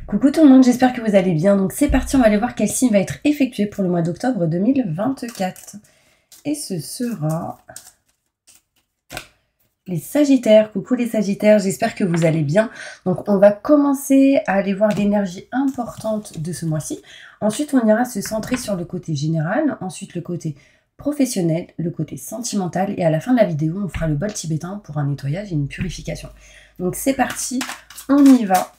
Coucou tout le monde, j'espère que vous allez bien. Donc c'est parti, on va aller voir quel signe va être effectué pour le mois d'octobre 2024. Et ce sera les Sagittaires. Coucou les Sagittaires, j'espère que vous allez bien. Donc on va commencer à aller voir l'énergie importante de ce mois-ci. Ensuite on ira se centrer sur le côté général, ensuite le côté professionnel, le côté sentimental. Et à la fin de la vidéo, on fera le bol tibétain pour un nettoyage et une purification. Donc c'est parti, on y va.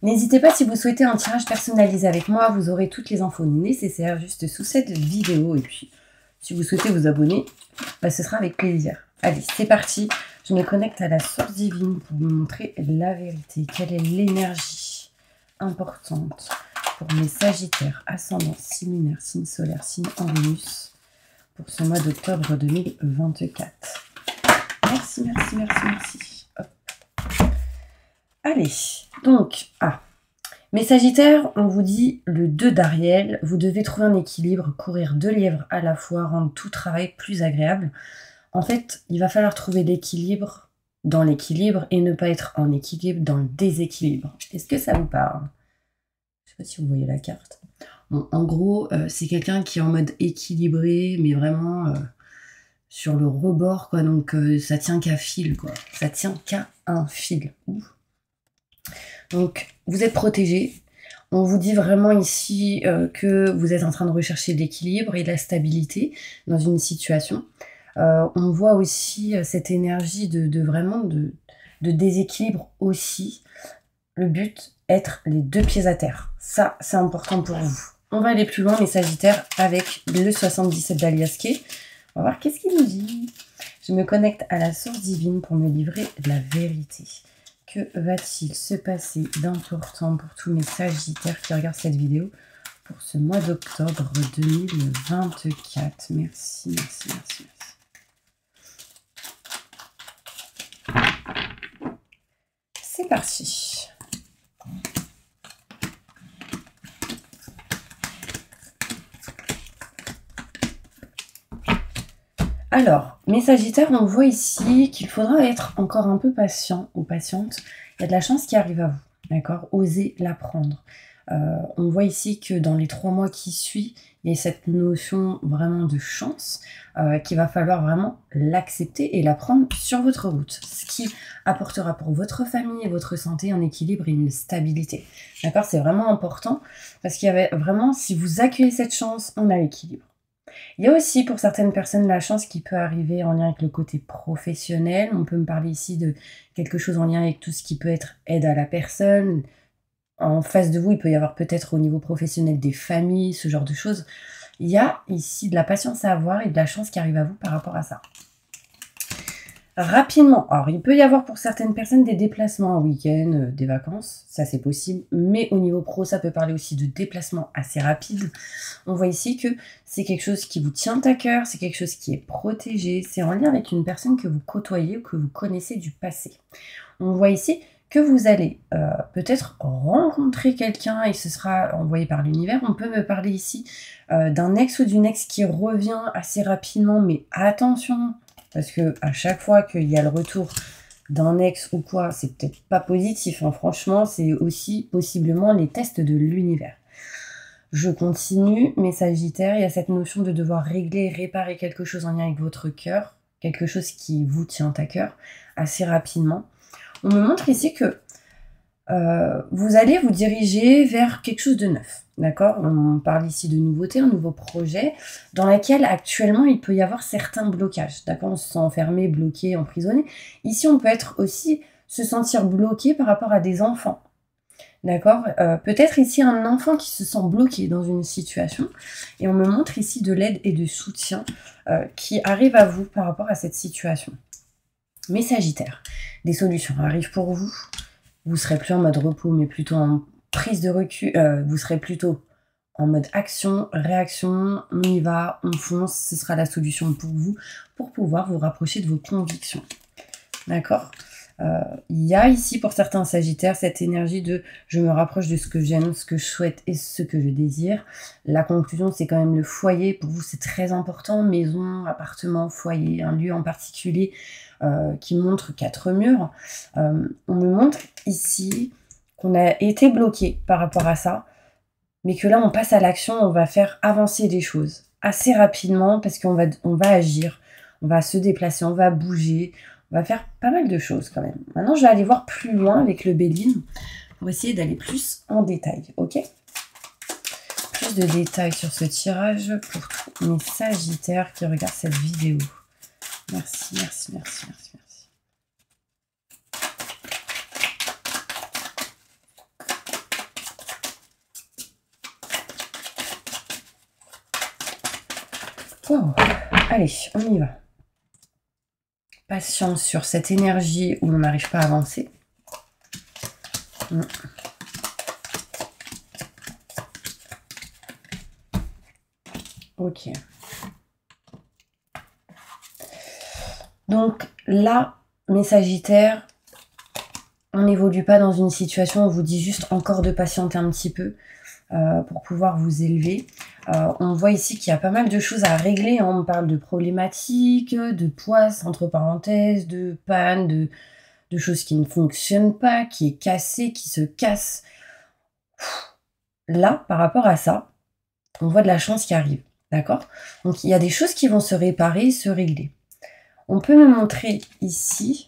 N'hésitez pas si vous souhaitez un tirage personnalisé avec moi, vous aurez toutes les infos nécessaires juste sous cette vidéo. Et puis, si vous souhaitez vous abonner, ce sera avec plaisir. Allez, c'est parti. Je me connecte à la source divine pour vous montrer la vérité. Quelle est l'énergie importante pour mes Sagittaires, ascendant, signe lunaire, signe solaire, signe en Vénus, pour ce mois d'octobre 2024. Merci, merci, merci, merci. Hop. Allez, donc, mes Sagittaires, on vous dit le 2 d'Ariel, vous devez trouver un équilibre, courir 2 lièvres à la fois, rendre tout travail plus agréable. En fait, il va falloir trouver l'équilibre dans l'équilibre et ne pas être en équilibre dans le déséquilibre. Est-ce que ça vous parle? Je ne sais pas si vous voyez la carte. Bon, en gros, c'est quelqu'un qui est en mode équilibré, mais vraiment sur le rebord, quoi. Donc, ça tient qu'à fil, quoi. Ça tient qu'à un fil. Ouh. Donc, vous êtes protégé. On vous dit vraiment ici que vous êtes en train de rechercher l'équilibre et la stabilité dans une situation. On voit aussi cette énergie de déséquilibre aussi. Le but, être les 2 pieds à terre. Ça, c'est important pour vous. On va aller plus loin, les Sagittaires, avec le 77 d'Aliaske. On va voir qu'est-ce qu'il nous dit. Je me connecte à la source divine pour me livrer la vérité. Que va-t-il se passer d'important pour tous mes Sagittaires qui regardent cette vidéo pour ce mois d'octobre 2024? Merci, merci, merci, merci. C'est parti. Alors, mes Sagittaires, on voit ici qu'il faudra être encore un peu patient ou patiente. Il y a de la chance qui arrive à vous, d'accord? Osez la prendre. On voit ici que dans les 3 mois qui suivent, il y a cette notion vraiment de chance qu'il va falloir vraiment l'accepter et la prendre sur votre route. Ce qui apportera pour votre famille et votre santé un équilibre et une stabilité. D'accord? C'est vraiment important parce qu'il y avait vraiment, si vous accueillez cette chance, on a l'équilibre. Il y a aussi pour certaines personnes la chance qui peut arriver en lien avec le côté professionnel. On peut me parler ici de quelque chose en lien avec tout ce qui peut être aide à la personne. En face de vous, il peut y avoir peut-être au niveau professionnel des familles, ce genre de choses. Il y a ici de la patience à avoir et de la chance qui arrive à vous par rapport à ça. Rapidement, alors il peut y avoir pour certaines personnes des déplacements en week-end, des vacances, ça c'est possible, mais au niveau pro, ça peut parler aussi de déplacements assez rapides. On voit ici que c'est quelque chose qui vous tient à cœur, c'est quelque chose qui est protégé, c'est en lien avec une personne que vous côtoyez ou que vous connaissez du passé. On voit ici que vous allez peut-être rencontrer quelqu'un et ce sera envoyé par l'univers. On peut me parler ici d'un ex ou d'une ex qui revient assez rapidement, mais attention, parce que à chaque fois qu'il y a le retour d'un ex ou quoi, c'est peut-être pas positif, hein. Franchement, c'est aussi possiblement les tests de l'univers. Je continue, mes Sagittaires, il y a cette notion de devoir régler, réparer quelque chose en lien avec votre cœur, quelque chose qui vous tient à cœur assez rapidement. On me montre ici que vous allez vous diriger vers quelque chose de neuf, d'accord? On parle ici de nouveauté, un nouveau projet dans lequel actuellement il peut y avoir certains blocages, d'accord? On se sent enfermé, bloqué, emprisonné. Ici, on peut être aussi se sentir bloqué par rapport à des enfants, d'accord? Peut-être ici un enfant qui se sent bloqué dans une situation et on me montre ici de l'aide et de soutien qui arrive à vous par rapport à cette situation. Mes Sagittaires, des solutions arrivent pour vous. Vous serez plus en mode repos, mais plutôt en prise de recul. Vous serez plutôt en mode action, réaction. On y va, on fonce. Ce sera la solution pour vous, pour pouvoir vous rapprocher de vos convictions. D'accord? Il y a ici pour certains Sagittaires cette énergie de je me rapproche de ce que j'aime, ce que je souhaite et ce que je désire. La conclusion, c'est quand même le foyer. Pour vous, c'est très important. Maison, appartement, foyer, un lieu en particulier qui montre 4 murs. On me montre ici qu'on a été bloqué par rapport à ça, mais que là, on passe à l'action, on va faire avancer les choses assez rapidement parce qu'on va agir, on va se déplacer, on va bouger, on va faire pas mal de choses quand même. Maintenant, je vais aller voir plus loin avec le Béline pour essayer d'aller plus en détail, ok? Plus de détails sur ce tirage pour tous mes Sagittaires qui regardent cette vidéo. Merci, merci, merci, merci, merci. Oh, allez, on y va. Patience sur cette énergie où on n'arrive pas à avancer. Ok. Donc là, mes Sagittaires, on n'évolue pas dans une situation, on vous dit juste encore de patienter un petit peu pour pouvoir vous élever. On voit ici qu'il y a pas mal de choses à régler, hein. On parle de problématiques, de poisse, entre parenthèses, de panne, de choses qui ne fonctionnent pas, qui est cassé, qui se casse. Là, par rapport à ça, on voit de la chance qui arrive, d'accord? Donc il y a des choses qui vont se réparer, se régler. On peut me montrer ici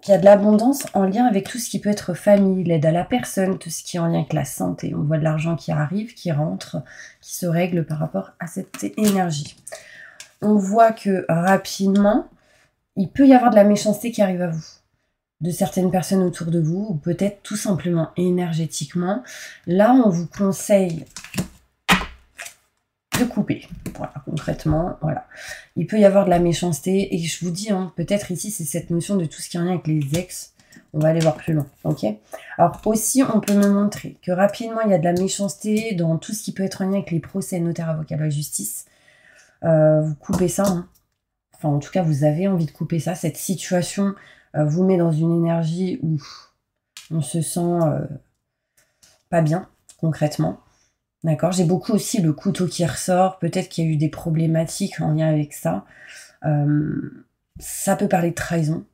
qu'il y a de l'abondance en lien avec tout ce qui peut être famille, l'aide à la personne, tout ce qui est en lien avec la santé. On voit de l'argent qui arrive, qui rentre, qui se règle par rapport à cette énergie. On voit que rapidement, il peut y avoir de la méchanceté qui arrive à vous, de certaines personnes autour de vous, ou peut-être tout simplement énergétiquement. Là, on vous conseille de couper. Voilà, concrètement, voilà. Il peut y avoir de la méchanceté, et je vous dis, hein, peut-être ici, c'est cette notion de tout ce qui est en lien avec les ex. On va aller voir plus loin, ok? Alors aussi, on peut me montrer que rapidement, il y a de la méchanceté dans tout ce qui peut être en lien avec les procès, notaires, avocats, loi, justice. Vous coupez ça, hein. Enfin, en tout cas, vous avez envie de couper ça. Cette situation vous met dans une énergie où on se sent pas bien, concrètement. D'accord, j'ai beaucoup aussi le couteau qui ressort. Peut-être qu'il y a eu des problématiques en lien avec ça. Ça peut parler de trahison.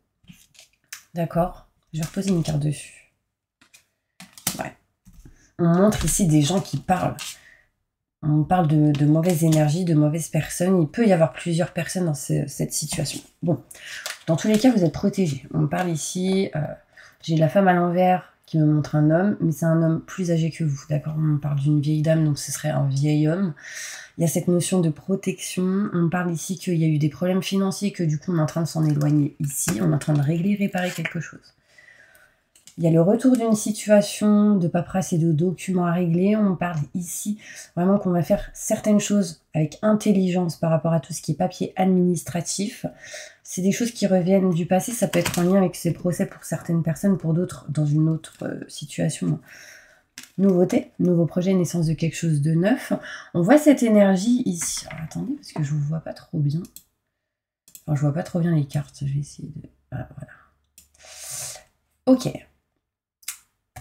D'accord, je vais reposer une carte dessus. Ouais. On montre ici des gens qui parlent. On parle de mauvaises énergies, de mauvaises personnes. Il peut y avoir plusieurs personnes dans cette situation. Bon, dans tous les cas, vous êtes protégés. On parle ici, j'ai la femme à l'envers qui me montre un homme, mais c'est un homme plus âgé que vous, d'accord? On parle d'une vieille dame, donc ce serait un vieil homme. Il y a cette notion de protection. On parle ici qu'il y a eu des problèmes financiers, que du coup, on est en train de s'en éloigner ici. On est en train de régler, réparer quelque chose. Il y a le retour d'une situation de paperasse et de documents à régler. On parle ici vraiment qu'on va faire certaines choses avec intelligence par rapport à tout ce qui est papier administratif. C'est des choses qui reviennent du passé. Ça peut être en lien avec ces procès pour certaines personnes, pour d'autres dans une autre situation. Nouveauté, nouveau projet, naissance de quelque chose de neuf. On voit cette énergie ici. Alors, attendez, parce que je ne vous vois pas trop bien. Enfin, je vois pas trop bien les cartes. Je vais essayer de... Ah, voilà. Ok.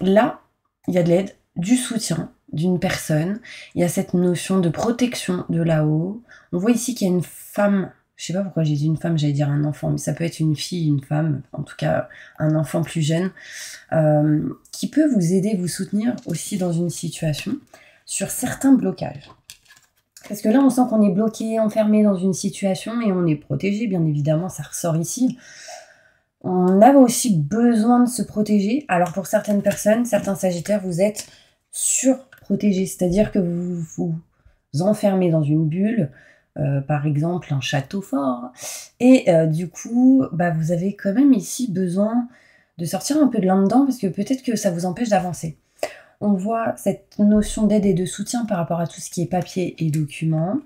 Là, il y a de l'aide, du soutien d'une personne. Il y a cette notion de protection de là-haut. On voit ici qu'il y a une femme, je sais pas pourquoi j'ai dit une femme, j'allais dire un enfant, mais ça peut être une fille, une femme, en tout cas un enfant plus jeune, qui peut vous aider, vous soutenir aussi dans une situation sur certains blocages. Parce que là, on sent qu'on est bloqué, enfermé dans une situation et on est protégé, bien évidemment, ça ressort ici. On a aussi besoin de se protéger. Alors pour certaines personnes, certains Sagittaires, vous êtes surprotégés, c'est-à-dire que vous vous enfermez dans une bulle, par exemple un château fort, et du coup, vous avez quand même ici besoin de sortir un peu de là-dedans, parce que peut-être que ça vous empêche d'avancer. On voit cette notion d'aide et de soutien par rapport à tout ce qui est papier et documents.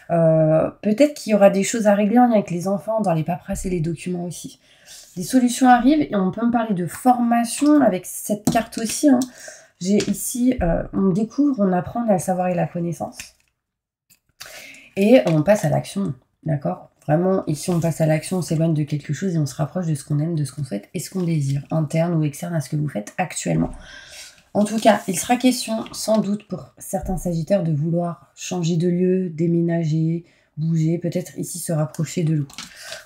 Peut-être qu'il y aura des choses à régler en lien avec les enfants, dans les paperasses et les documents aussi. Des solutions arrivent et on peut me parler de formation avec cette carte aussi. Hein. J'ai ici, on découvre, on apprend, on a le savoir et la connaissance. Et on passe à l'action, d'accord? Vraiment, ici, on passe à l'action, on s'éloigne de quelque chose et on se rapproche de ce qu'on aime, de ce qu'on souhaite et ce qu'on désire, interne ou externe à ce que vous faites actuellement. En tout cas, il sera question, sans doute, pour certains Sagittaires, de vouloir changer de lieu, déménager, bouger, peut-être ici se rapprocher de l'eau.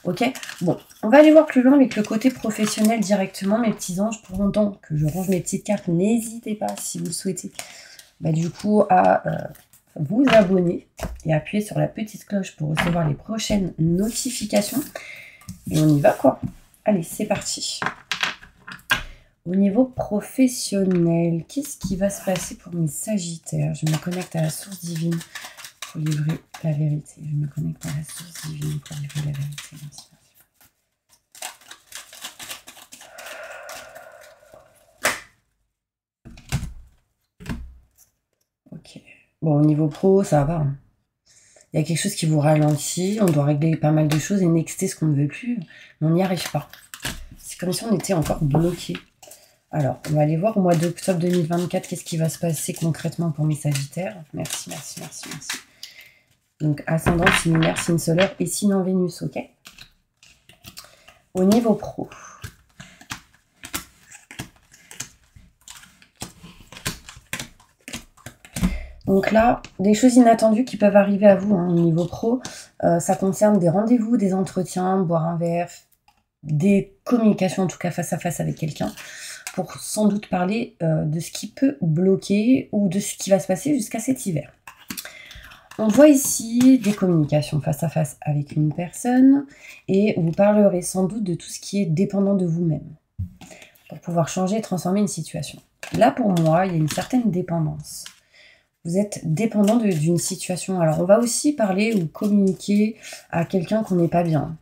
Ok, bon, on va aller voir plus loin avec le côté professionnel directement, mes petits anges. Pour longtemps que je range mes petites cartes, n'hésitez pas, si vous le souhaitez, du coup, à vous abonner et appuyer sur la petite cloche pour recevoir les prochaines notifications. Et on y va, quoi. Allez, c'est parti. Au niveau professionnel, qu'est-ce qui va se passer pour mes sagittaires? Je me connecte à la source divine pour livrer la vérité. Je me connecte à la source divine pour livrer la vérité. Merci. Ok. Bon, au niveau pro, ça va. Hein. Il y a quelque chose qui vous ralentit. On doit régler pas mal de choses et nexter ce qu'on ne veut plus. Mais on n'y arrive pas. C'est comme si on était encore bloqué. Alors, on va aller voir au mois d'octobre 2024, qu'est-ce qui va se passer concrètement pour mes sagittaires. Merci, merci, merci, merci. Donc, ascendant, signe lunaire, signe solaire et signe en Vénus, ok? Au niveau pro. Donc là, des choses inattendues qui peuvent arriver à vous hein, au niveau pro. Ça concerne des rendez-vous, des entretiens, boire un verre, des communications en tout cas face à face avec quelqu'un. Pour sans doute parler de ce qui peut bloquer ou de ce qui va se passer jusqu'à cet hiver. On voit ici des communications face à face avec une personne et vous parlerez sans doute de tout ce qui est dépendant de vous-même pour pouvoir changer et transformer une situation. Là, pour moi, il y a une certaine dépendance. Vous êtes dépendant d'une situation. Alors, on va aussi parler ou communiquer à quelqu'un qu'on n'est pas bien.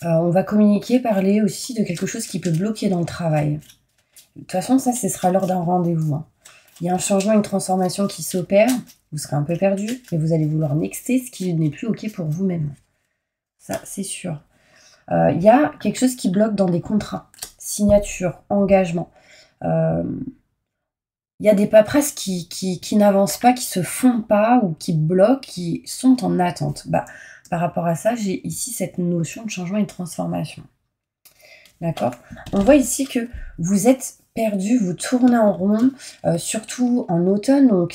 On va communiquer, parler aussi de quelque chose qui peut bloquer dans le travail. De toute façon, ça, ce sera lors d'un rendez-vous. Hein. Il y a un changement, une transformation qui s'opère. Vous serez un peu perdu, mais vous allez vouloir nexter ce qui n'est plus OK pour vous-même. Ça, c'est sûr. Il y a quelque chose qui bloque dans des contrats, signature, engagement. Il y a des paperasses qui n'avancent pas, qui se font pas ou qui bloquent, qui sont en attente. Par rapport à ça, j'ai ici cette notion de changement et de transformation. D'accord? On voit ici que vous êtes perdu, vous tournez en rond, surtout en automne, donc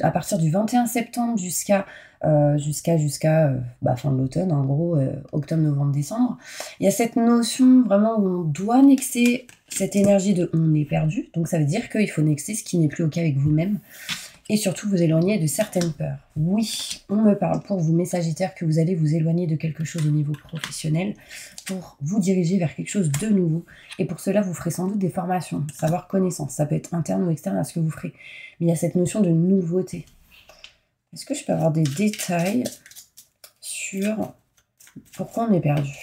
à partir du 21 septembre jusqu'à fin de l'automne, en gros, octobre, novembre, décembre. Il y a cette notion vraiment où on doit nexter cette énergie de on est perdu, donc ça veut dire qu'il faut nexter ce qui n'est plus OK avec vous-même. Et surtout vous éloigner de certaines peurs. Oui, on me parle pour vous, mes sagittaires, que vous allez vous éloigner de quelque chose au niveau professionnel pour vous diriger vers quelque chose de nouveau. Et pour cela, vous ferez sans doute des formations, savoir connaissance. Ça peut être interne ou externe à ce que vous ferez. Mais il y a cette notion de nouveauté. Est-ce que je peux avoir des détails sur pourquoi on est perdu ?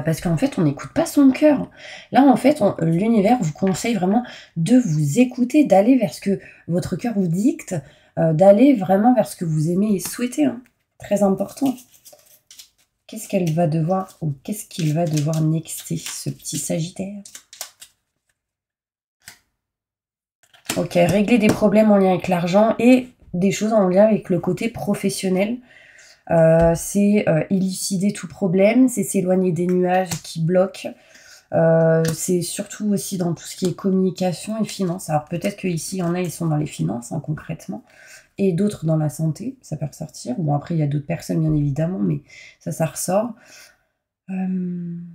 Parce qu'en fait, on n'écoute pas son cœur. Là, en fait, l'univers vous conseille vraiment de vous écouter, d'aller vers ce que votre cœur vous dicte, d'aller vraiment vers ce que vous aimez et souhaitez. Hein. Très important. Qu'est-ce qu'elle va devoir, ou qu'est-ce qu'il va devoir nexter, ce petit Sagittaire? Ok, régler des problèmes en lien avec l'argent et des choses en lien avec le côté professionnel. C'est élucider tout problème, c'est s'éloigner des nuages qui bloquent. C'est surtout aussi dans tout ce qui est communication et finance. Alors peut-être qu'ici, il y en a, ils sont dans les finances, hein, concrètement, et d'autres dans la santé, ça peut ressortir. Bon, après, il y a d'autres personnes, bien évidemment, mais ça ressort. On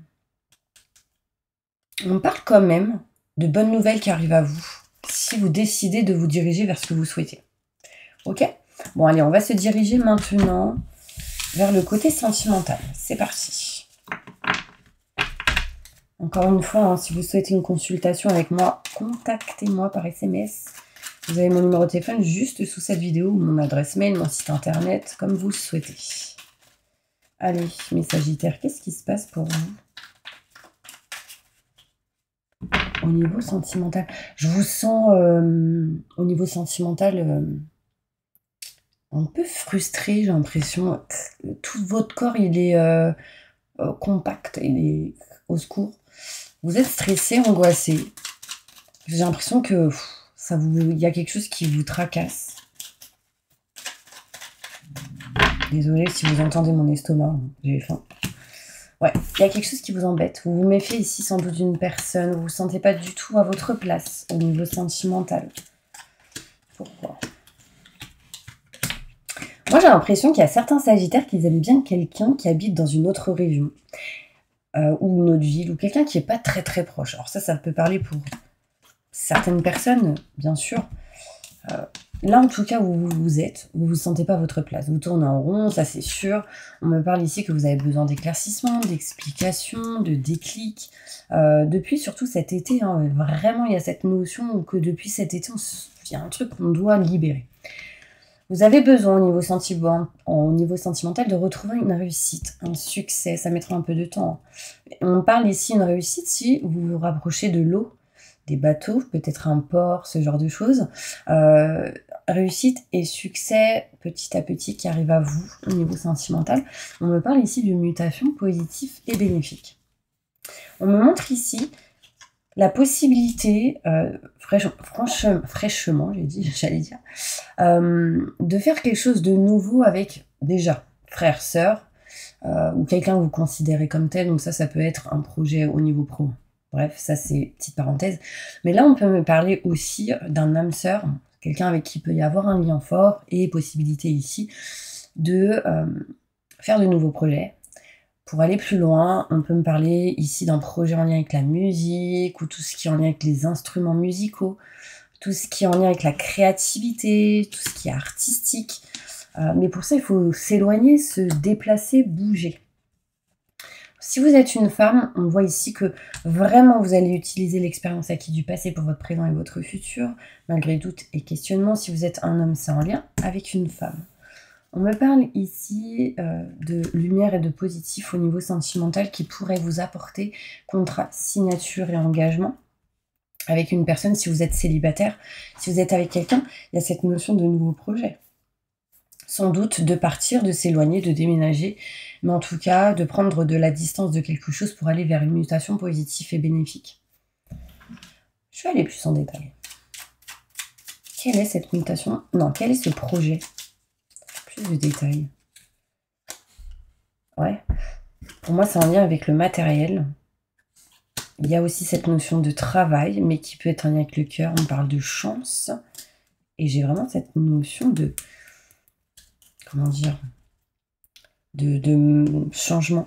parle quand même de bonnes nouvelles qui arrivent à vous, si vous décidez de vous diriger vers ce que vous souhaitez. Ok ? Bon, allez, on va se diriger maintenant vers le côté sentimental. C'est parti. Encore une fois, hein, si vous souhaitez une consultation avec moi, contactez-moi par SMS. Vous avez mon numéro de téléphone juste sous cette vidéo, mon adresse mail, mon site internet, comme vous le souhaitez. Allez, mes Sagittaires, qu'est-ce qui se passe pour vous au niveau sentimental? Je vous sens au niveau sentimental un peu frustré, j'ai l'impression. Tout votre corps, il est compact, il est au secours. Vous êtes stressé, angoissé. J'ai l'impression que il y a quelque chose qui vous tracasse. Désolée si vous entendez mon estomac, j'ai faim. Ouais, il y a quelque chose qui vous embête. Vous vous méfiez ici sans doute d'une personne. Vous ne vous sentez pas du tout à votre place au niveau sentimental. Pourquoi ? Moi, j'ai l'impression qu'il y a certains sagittaires qui aiment bien quelqu'un qui habite dans une autre région, ou une autre ville, ou quelqu'un qui est pas très, très proche. Alors ça peut parler pour certaines personnes, bien sûr. Là, en tout cas, où vous êtes, vous ne vous sentez pas à votre place. Vous tournez en rond, ça c'est sûr. On me parle ici que vous avez besoin d'éclaircissement, d'explications, de déclic. Depuis surtout cet été, hein, vraiment, il y a cette notion que depuis cet été, il y a un truc qu'on doit libérer. Vous avez besoin au niveau sentimental de retrouver une réussite, un succès. Ça mettra un peu de temps. On parle ici d'une réussite si vous vous rapprochez de l'eau, des bateaux, peut-être un port, ce genre de choses. Réussite et succès petit à petit qui arrive à vous au niveau sentimental. On me parle ici d'une mutation positive et bénéfique. On me montre ici la possibilité, fraîchement, j'allais dire, de faire quelque chose de nouveau avec, déjà, frère, sœur, ou quelqu'un que vous considérez comme tel. Donc ça peut être un projet au niveau pro. Bref, ça c'est petite parenthèse. Mais là, on peut me parler aussi d'un âme sœur, quelqu'un avec qui il peut y avoir un lien fort, et possibilité ici de faire de nouveaux projets. Pour aller plus loin, on peut me parler ici d'un projet en lien avec la musique, ou tout ce qui est en lien avec les instruments musicaux, tout ce qui est en lien avec la créativité, tout ce qui est artistique. Mais pour ça, il faut s'éloigner, se déplacer, bouger. Si vous êtes une femme, on voit ici que vraiment vous allez utiliser l'expérience acquise du passé pour votre présent et votre futur, malgré doute et questionnement. Si vous êtes un homme, c'est en lien avec une femme. On me parle ici de lumière et de positif au niveau sentimental qui pourrait vous apporter contrat, signature et engagement avec une personne. Si vous êtes célibataire, si vous êtes avec quelqu'un, il y a cette notion de nouveau projet. Sans doute de partir, de s'éloigner, de déménager, mais en tout cas de prendre de la distance de quelque chose pour aller vers une mutation positive et bénéfique. Je vais aller plus en détail. Quelle est cette mutation? Non, quel est ce projet? Plus de détails. Ouais. Pour moi, c'est en lien avec le matériel. Il y a aussi cette notion de travail, mais qui peut être en lien avec le cœur. On parle de chance. Et j'ai vraiment cette notion de... Comment dire? De changement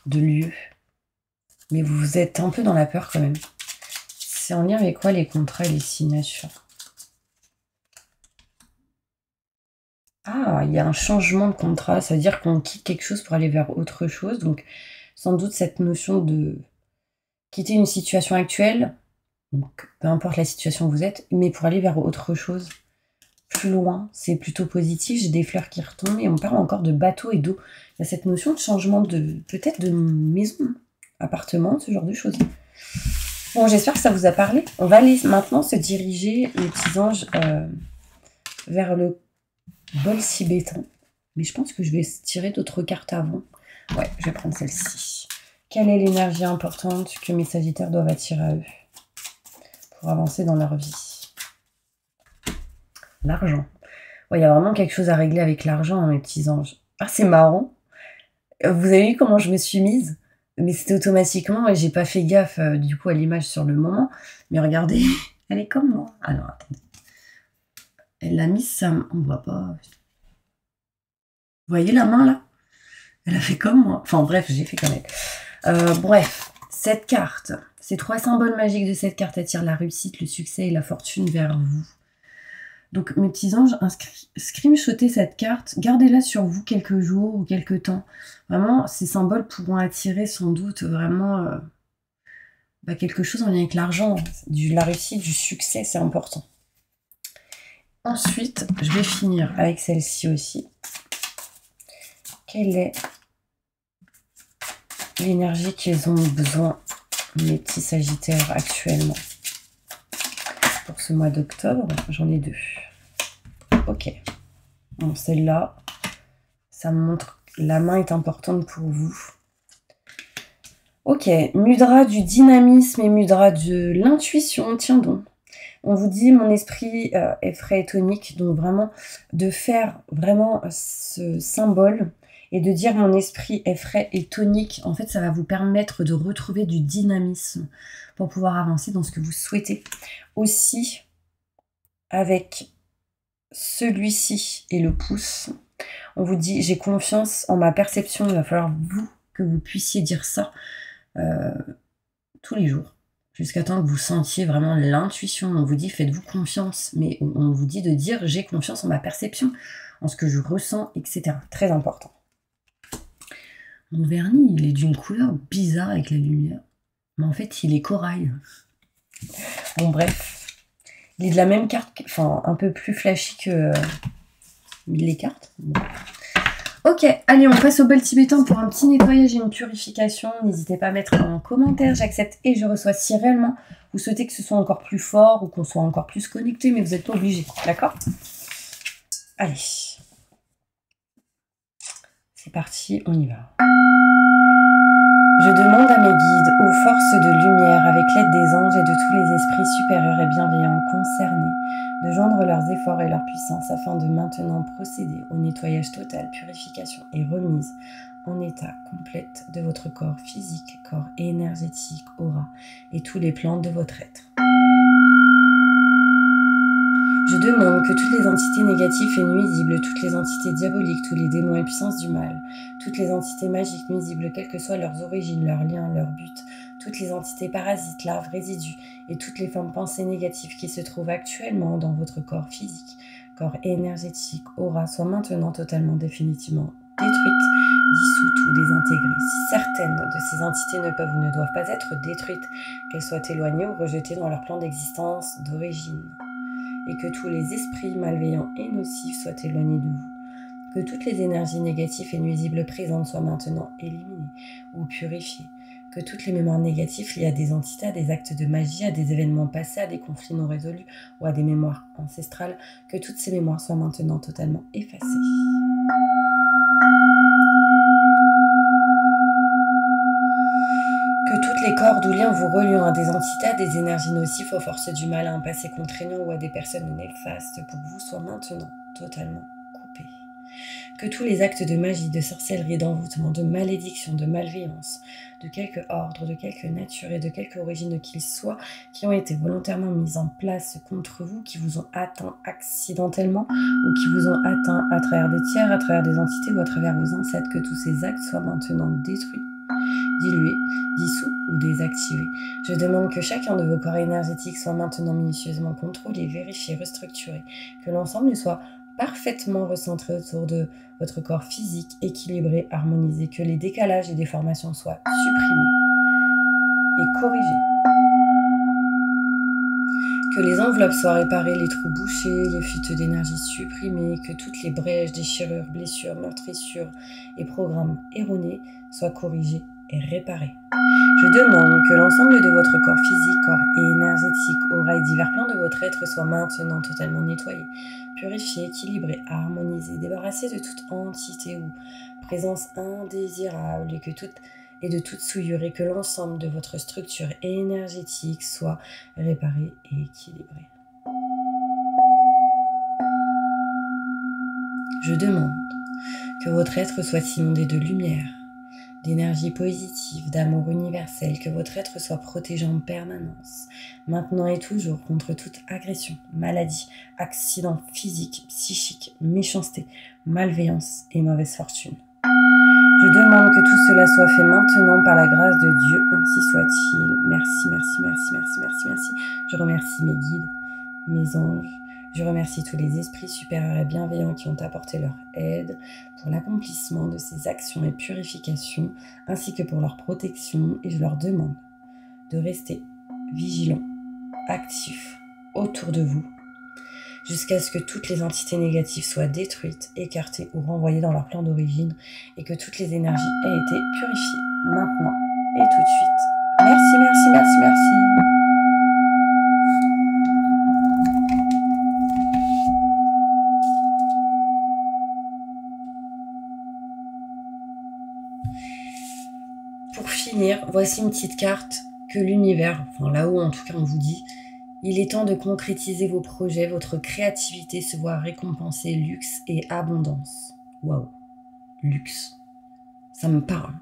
de lieu. Mais vous êtes un peu dans la peur quand même. C'est en lien avec quoi les contrats et les signatures? Ah, il y a un changement de contrat. Ça veut dire qu'on quitte quelque chose pour aller vers autre chose. Donc, sans doute cette notion de quitter une situation actuelle, donc peu importe la situation où vous êtes, mais pour aller vers autre chose. Plus loin, c'est plutôt positif, j'ai des fleurs qui retombent et on parle encore de bateau et d'eau. Il y a cette notion de changement de peut-être de maison, appartement, ce genre de choses. Bon, j'espère que ça vous a parlé. On va aller maintenant se diriger, les petits anges, vers le bol tibétain. Mais je pense que je vais tirer d'autres cartes avant. Ouais, je vais prendre celle-ci. Quelle est l'énergie importante que mes sagittaires doivent attirer à eux pour avancer dans leur vie? L'argent. Ouais, il y a vraiment quelque chose à régler avec l'argent, hein, mes petits anges. Ah, c'est marrant. Vous avez vu comment je me suis mise? Mais c'était automatiquement et j'ai pas fait gaffe du coup à l'image sur le moment. Mais regardez, elle est comme moi. Alors, attendez. Elle l'a mise, ça, on voit pas. Vous voyez la main là? Elle a fait comme moi. Enfin bref, j'ai fait comme elle. Bref, cette carte, ces 3 symboles magiques de cette carte attirent la réussite, le succès et la fortune vers vous. Donc, mes petits anges, screenshotez cette carte, gardez-la sur vous quelques jours ou quelques temps. Vraiment, ces symboles pourront attirer sans doute vraiment quelque chose en lien avec l'argent, la réussite, du succès, c'est important. Ensuite, je vais finir avec celle-ci aussi. Quelle est l'énergie qu'ils ont besoin, mes petits sagittaires, actuellement? Pour ce mois d'octobre, j'en ai 2. Ok. Bon, celle-là, ça me montre que la main est importante pour vous. Ok, mudra du dynamisme et mudra de l'intuition, tiens donc. On vous dit, mon esprit est frais et tonique, donc vraiment, de faire vraiment ce symbole et de dire mon esprit est frais et tonique, en fait, ça va vous permettre de retrouver du dynamisme pour pouvoir avancer dans ce que vous souhaitez. Aussi, avec celui-ci est le pouce. On vous dit, j'ai confiance en ma perception. Il va falloir que vous puissiez dire ça tous les jours, jusqu'à temps que vous sentiez vraiment l'intuition. On vous dit, faites-vous confiance, mais on vous dit de dire, j'ai confiance en ma perception, en ce que je ressens, etc. Très important. Mon vernis, il est d'une couleur bizarre avec la lumière, mais en fait, il est corail. Bon, bref. Il est de la même carte, enfin, un peu plus flashy que les cartes. Bon. Ok, allez, on passe au bol tibétain pour un petit nettoyage et une purification. N'hésitez pas à mettre en commentaire, j'accepte et je reçois si réellement vous souhaitez que ce soit encore plus fort ou qu'on soit encore plus connecté, mais vous n'êtes pas obligé, d'accord? Allez. C'est parti, on y va. Je demande à mes guides, aux forces de lumière, avec l'aide des anges et de tous les esprits supérieurs et bienveillants concernés, de joindre leurs efforts et leur puissance afin de maintenant procéder au nettoyage total, purification et remise en état complète de votre corps physique, corps énergétique, aura et tous les plans de votre être. Je demande que toutes les entités négatives et nuisibles, toutes les entités diaboliques, tous les démons et puissances du mal, toutes les entités magiques nuisibles, quelles que soient leurs origines, leurs liens, leurs buts, toutes les entités parasites, larves, résidus et toutes les formes pensées négatives qui se trouvent actuellement dans votre corps physique, corps énergétique, aura, soient maintenant totalement définitivement détruites, dissoutes ou désintégrées. Si certaines de ces entités ne peuvent ou ne doivent pas être détruites, qu'elles soient éloignées ou rejetées dans leur plan d'existence d'origine. Et que tous les esprits malveillants et nocifs soient éloignés de vous. Que toutes les énergies négatives et nuisibles présentes soient maintenant éliminées ou purifiées. Que toutes les mémoires négatives liées à des entités, à des actes de magie, à des événements passés, à des conflits non résolus ou à des mémoires ancestrales, que toutes ces mémoires soient maintenant totalement effacées. Que toutes les cordes ou liens vous reliant à des entités, à des énergies nocives, aux forces du mal, à un passé contraignant ou à des personnes néfastes pour vous soient maintenant totalement coupés. Que tous les actes de magie, de sorcellerie, d'envoûtement, de malédiction, de malveillance, de quelque ordre, de quelque nature et de quelque origine qu'ils soient, qui ont été volontairement mis en place contre vous, qui vous ont atteint accidentellement ou qui vous ont atteint à travers des tiers, à travers des entités ou à travers vos ancêtres, que tous ces actes soient maintenant détruits, dilués, dissous ou désactivés. Je demande que chacun de vos corps énergétiques soit maintenant minutieusement contrôlé, vérifié, restructuré, que l'ensemble soit parfaitement recentré autour de votre corps physique, équilibré, harmonisé, que les décalages et déformations soient supprimés et corrigés. Que les enveloppes soient réparées, les trous bouchés, les fuites d'énergie supprimées, que toutes les brèches, déchirures, blessures, meurtrissures et programmes erronés soient corrigés et réparés. Je demande que l'ensemble de votre corps physique, corps énergétique, aura et divers plans de votre être soient maintenant totalement nettoyés, purifiés, équilibrés, harmonisés, débarrassés de toute entité ou présence indésirable et de toute souillure, et que l'ensemble de votre structure énergétique soit réparé et équilibré. Je demande que votre être soit inondé de lumière, d'énergie positive, d'amour universel, que votre être soit protégé en permanence, maintenant et toujours, contre toute agression, maladie, accident physique, psychique, méchanceté, malveillance et mauvaise fortune. Je demande que tout cela soit fait maintenant par la grâce de Dieu, ainsi soit-il. Merci, merci, merci, merci, merci, merci. Je remercie mes guides, mes anges. Je remercie tous les esprits supérieurs et bienveillants qui ont apporté leur aide pour l'accomplissement de ces actions et purifications, ainsi que pour leur protection, et je leur demande de rester vigilants, actifs autour de vous, jusqu'à ce que toutes les entités négatives soient détruites, écartées ou renvoyées dans leur plan d'origine, et que toutes les énergies aient été purifiées maintenant et tout de suite. Merci, merci, merci, merci. Pour finir, voici une petite carte que l'univers, enfin là-haut en tout cas on vous dit, il est temps de concrétiser vos projets, votre créativité se voit récompensée, luxe et abondance. Waouh, luxe, ça me parle.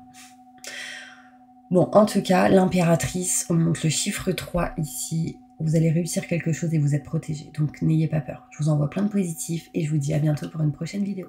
Bon, en tout cas, l'impératrice, on montre le chiffre 3 ici, vous allez réussir quelque chose et vous êtes protégé. Donc n'ayez pas peur. Je vous envoie plein de positifs et je vous dis à bientôt pour une prochaine vidéo.